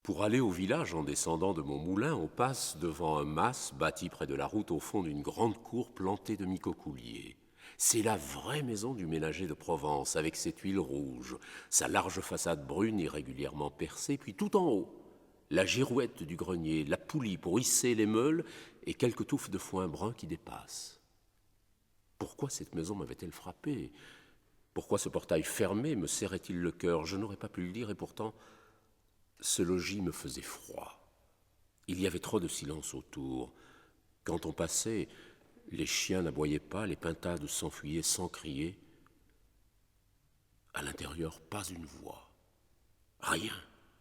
Pour aller au village, en descendant de mon moulin, on passe devant un mas bâti près de la route au fond d'une grande cour plantée de micocouliers. C'est la vraie maison du ménager de Provence, avec ses tuiles rouges, sa large façade brune irrégulièrement percée, puis tout en haut, la girouette du grenier, la poulie pour hisser les meules et quelques touffes de foin brun qui dépassent. Pourquoi cette maison m'avait-elle frappé? Pourquoi ce portail fermé me serrait-il le cœur? Je n'aurais pas pu le dire, et pourtant, ce logis me faisait froid. Il y avait trop de silence autour. Quand on passait, les chiens n'aboyaient pas, les pintades s'enfuyaient sans crier. À l'intérieur, pas une voix. Rien,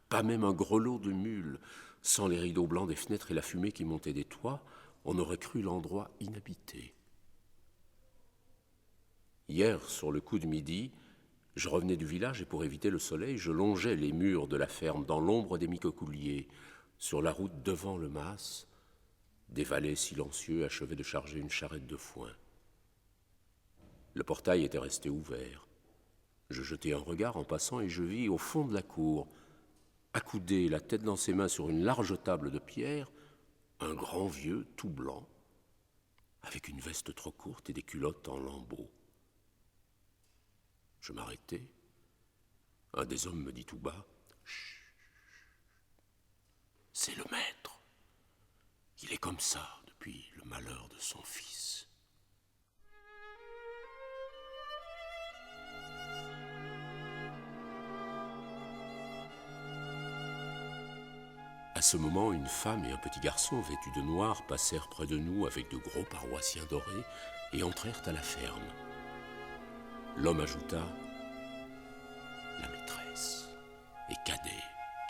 pas même un grelot de mule. Sans les rideaux blancs des fenêtres et la fumée qui montait des toits, on aurait cru l'endroit inhabité. Hier, sur le coup de midi, je revenais du village et pour éviter le soleil, je longeais les murs de la ferme dans l'ombre des micocouliers. Sur la route devant le mas, des valets silencieux achevaient de charger une charrette de foin. Le portail était resté ouvert. Je jetai un regard en passant et je vis au fond de la cour, accoudé, la tête dans ses mains sur une large table de pierre, un grand vieux tout blanc, avec une veste trop courte et des culottes en lambeaux. Je m'arrêtai. Un des hommes me dit tout bas, « Chut, c'est le maître. Il est comme ça depuis le malheur de son fils. » À ce moment, une femme et un petit garçon vêtus de noir passèrent près de nous avec de gros paroissiens dorés et entrèrent à la ferme. L'homme ajouta, « La maîtresse et Cadet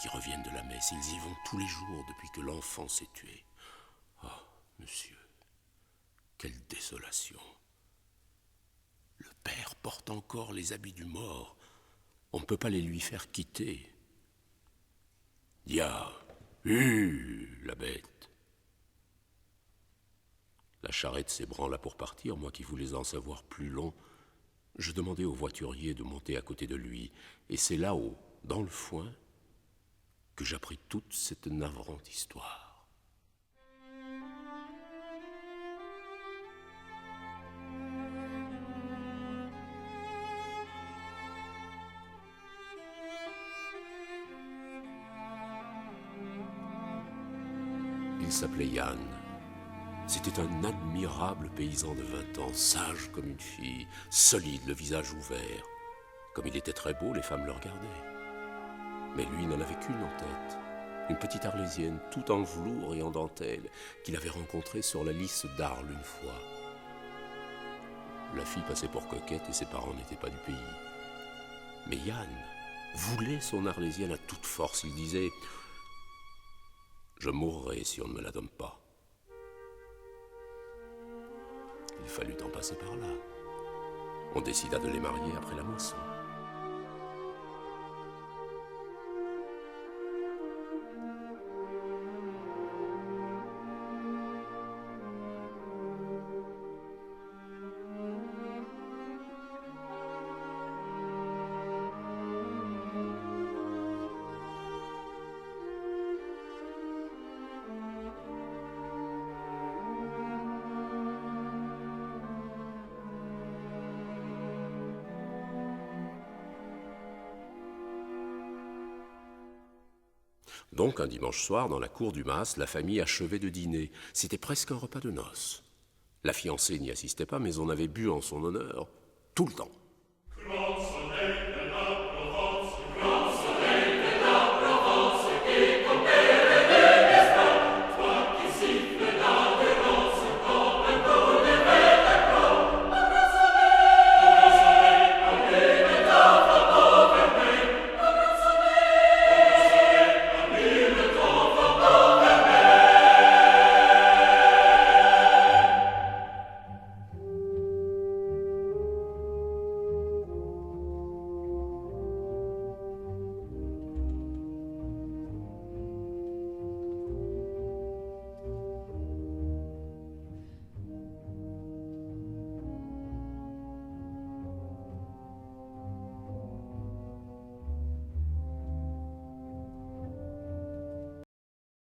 qui reviennent de la messe, ils y vont tous les jours depuis que l'enfant s'est tué. Oh, monsieur, quelle désolation! Le père porte encore les habits du mort. On ne peut pas les lui faire quitter. Dia, la bête! » La charrette s'ébranla pour partir, moi qui voulais en savoir plus long. Je demandai au voiturier de monter à côté de lui, et c'est là-haut, dans le foin, que j'appris toute cette navrante histoire. Il s'appelait Yann. C'était un admirable paysan de 20 ans, sage comme une fille, solide, le visage ouvert. Comme il était très beau, les femmes le regardaient. Mais lui n'en avait qu'une en tête, une petite Arlésienne, tout en velours et en dentelle, qu'il avait rencontrée sur la lisse d'Arles une fois. La fille passait pour coquette et ses parents n'étaient pas du pays. Mais Yann voulait son Arlésienne à toute force. Il disait « Je mourrai si on ne me la donne pas. » Il fallut en passer par là. On décida de les marier après la moisson. Donc, un dimanche soir, dans la cour du mas, la famille achevait de dîner. C'était presque un repas de noces. La fiancée n'y assistait pas, mais on avait bu en son honneur tout le temps.